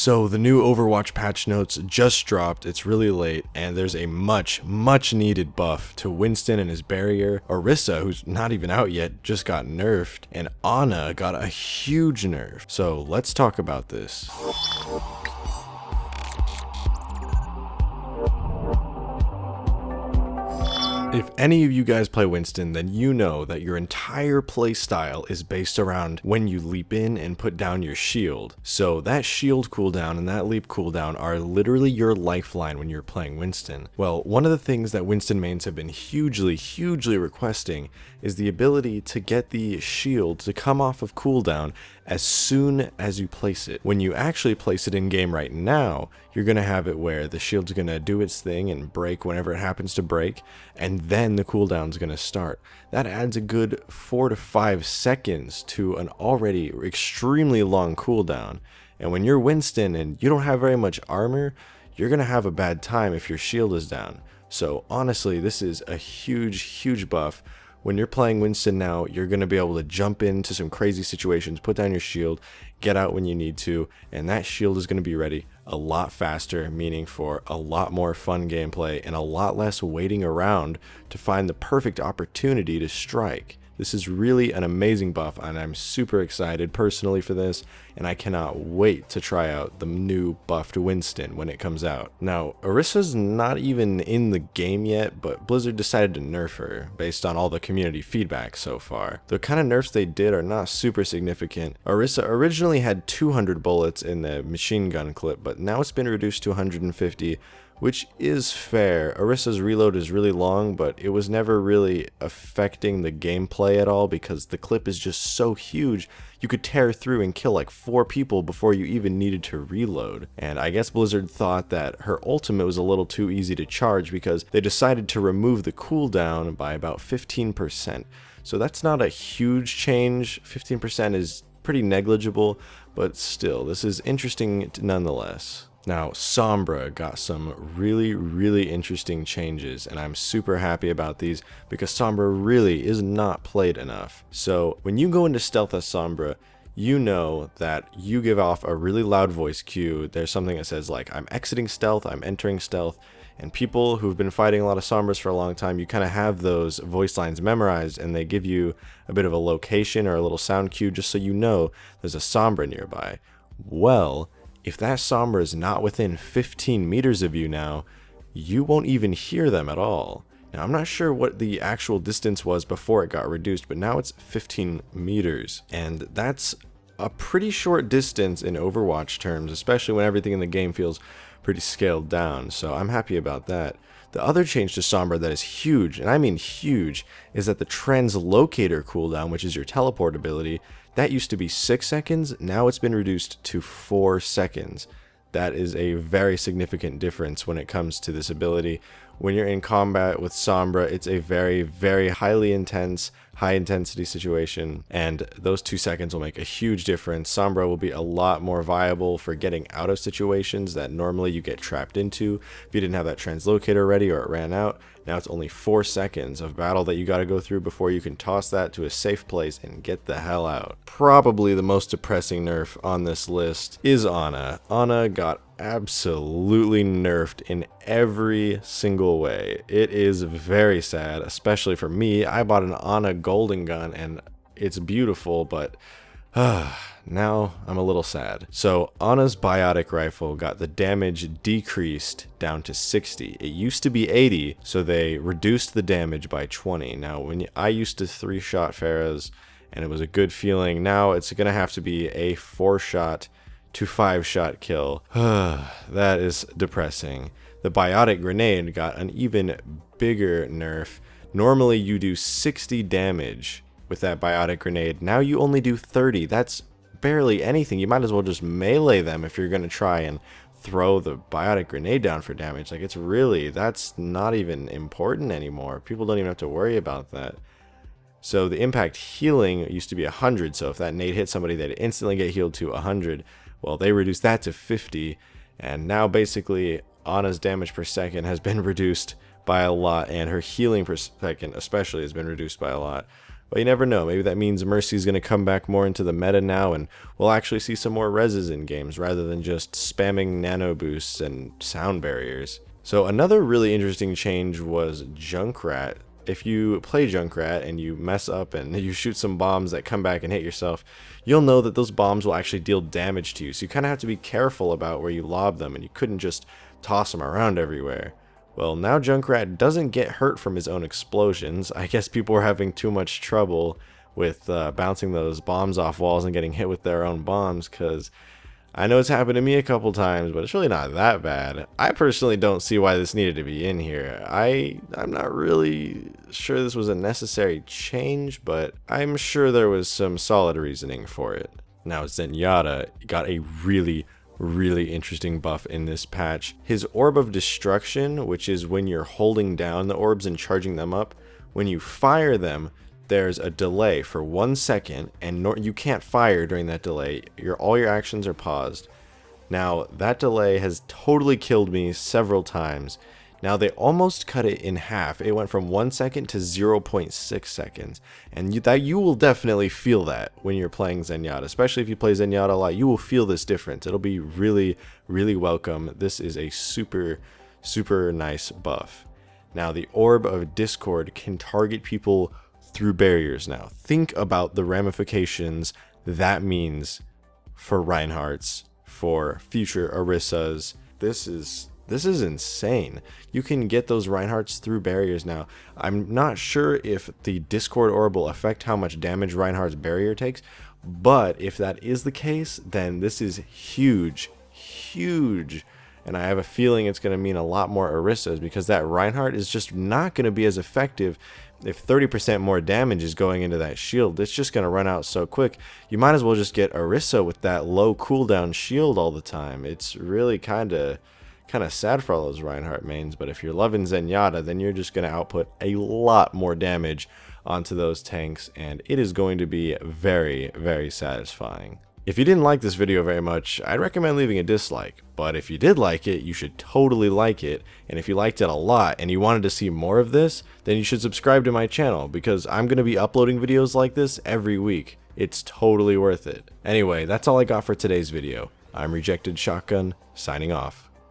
So the new Overwatch patch notes just dropped, it's really late, and there's a much needed buff to Winston and his barrier. Orisa, who's not even out yet, just got nerfed, and Ana got a huge nerf. So let's talk about this. If any of you guys play Winston, then you know that your entire playstyle is based around when you leap in and put down your shield. So that shield cooldown and that leap cooldown are literally your lifeline when you're playing Winston. Well, one of the things that Winston mains have been hugely requesting is the ability to get the shield to come off of cooldown as soon as you place it. When you actually place it in game right now, you're going to have it where the shield's going to do its thing and break whenever it happens to break, and then the cooldown's going to start. That adds a good 4 to 5 seconds to an already extremely long cooldown. And when you're Winston and you don't have very much armor, you're going to have a bad time if your shield is down. So honestly, this is a huge buff. When you're playing Winston now, you're going to be able to jump into some crazy situations, put down your shield, get out when you need to, and that shield is going to be ready a lot faster, meaning for a lot more fun gameplay and a lot less waiting around to find the perfect opportunity to strike. This is really an amazing buff, and I'm super excited personally for this, and I cannot wait to try out the new buffed Winston when it comes out. Now, Orisa's not even in the game yet, but Blizzard decided to nerf her based on all the community feedback so far. The kind of nerfs they did are not super significant. Orisa originally had 200 bullets in the machine gun clip, but now it's been reduced to 150, which is fair. Orisa's reload is really long, but it was never really affecting the gameplay at all because the clip is just so huge. You could tear through and kill like 4 people before you even needed to reload. And I guess Blizzard thought that her ultimate was a little too easy to charge because they decided to remove the cooldown by about 15%. So that's not a huge change. 15% is pretty negligible, but still, this is interesting nonetheless. Now, Sombra got some really interesting changes, and I'm super happy about these because Sombra really is not played enough. So when you go into stealth as Sombra, you know that you give off a really loud voice cue. There's something that says like, I'm exiting stealth, I'm entering stealth, and people who've been fighting a lot of Sombras for a long time, you kind of have those voice lines memorized, and they give you a bit of a location or a little sound cue just so you know there's a Sombra nearby. Well, if that Sombra is not within 15 meters of you now, you won't even hear them at all. Now, I'm not sure what the actual distance was before it got reduced, but now it's 15 meters. And that's a pretty short distance in Overwatch terms, especially when everything in the game feels pretty scaled down. So I'm happy about that. The other change to Sombra that is huge, and I mean huge, is that the translocator cooldown, which is your teleport ability, that used to be 6 seconds, now it's been reduced to 4 seconds. That is a very significant difference when it comes to this ability. When you're in combat with Sombra, it's a very highly intense, high intensity situation, and those 2 seconds will make a huge difference. Sombra will be a lot more viable for getting out of situations that normally you get trapped into if you didn't have that translocator ready or it ran out. Now it's only 4 seconds of battle that you got to go through before you can toss that to a safe place and get the hell out. Probably the most depressing nerf on this list is Ana. Ana got absolutely nerfed in every single way. It is very sad, especially for me. I bought an Ana golden gun and it's beautiful, but now I'm a little sad. So Ana's biotic rifle got the damage decreased down to 60. It used to be 80, so they reduced the damage by 20. Now I used to 3-shot Pharahs and it was a good feeling. Now it's gonna have to be a 4-shot to 5-shot kill. That is depressing. The biotic grenade got an even bigger nerf. Normally you do 60 damage with that biotic grenade. Now you only do 30. That's barely anything. You might as well just melee them if you're going to try and throw the biotic grenade down for damage. Like, that's not even important anymore. People don't even have to worry about that. So the impact healing used to be 100, so if that nade hit somebody, they'd instantly get healed to 100. Well, they reduced that to 50, and now basically Ana's damage per second has been reduced by a lot, and her healing per second especially has been reduced by a lot. But you never know, maybe that means Mercy's going to come back more into the meta now, and we'll actually see some more reses in games rather than just spamming nano boosts and sound barriers. So another really interesting change was Junkrat. If you play Junkrat and you mess up and you shoot some bombs that come back and hit yourself, you'll know that those bombs will actually deal damage to you. So you kind of have to be careful about where you lob them, and you couldn't just toss them around everywhere. Well, now Junkrat doesn't get hurt from his own explosions. I guess people were having too much trouble with bouncing those bombs off walls and getting hit with their own bombs, because I know it's happened to me a couple times, but it's really not that bad. I personally don't see why this needed to be in here. I'm not really sure this was a necessary change, but I'm sure there was some solid reasoning for it. Now, Zenyatta got a really interesting buff in this patch. His Orb of Destruction, which is when you're holding down the orbs and charging them up, when you fire them, there's a delay for 1 second, and you can't fire during that delay. All your actions are paused. Now, that delay has totally killed me several times. Now, they almost cut it in half. It went from 1 second to 0.6 seconds. And you will definitely feel that when you're playing Zenyatta. Especially if you play Zenyatta a lot, you will feel this difference. It'll be really welcome. This is a super nice buff. Now, the Orb of Discord can target people through barriers now. Think about the ramifications that means for Reinhardt's, for future Orissas. This is insane. You can get those Reinhardt's through barriers now. I'm not sure if the Discord Orb will affect how much damage Reinhardt's barrier takes, but if that is the case, then this is huge. And I have a feeling it's going to mean a lot more Orissas, because that Reinhardt is just not going to be as effective if 30% more damage is going into that shield. It's just going to run out so quick. You might as well just get Orisa with that low cooldown shield all the time. It's really kind of sad for all those Reinhardt mains, but if you're loving Zenyatta, then you're just going to output a lot more damage onto those tanks, and it is going to be very satisfying. If you didn't like this video very much, I'd recommend leaving a dislike, but if you did like it, you should totally like it, and if you liked it a lot and you wanted to see more of this, then you should subscribe to my channel, because I'm going to be uploading videos like this every week. It's totally worth it. Anyway, that's all I got for today's video. I'm RejectedShotgun, signing off.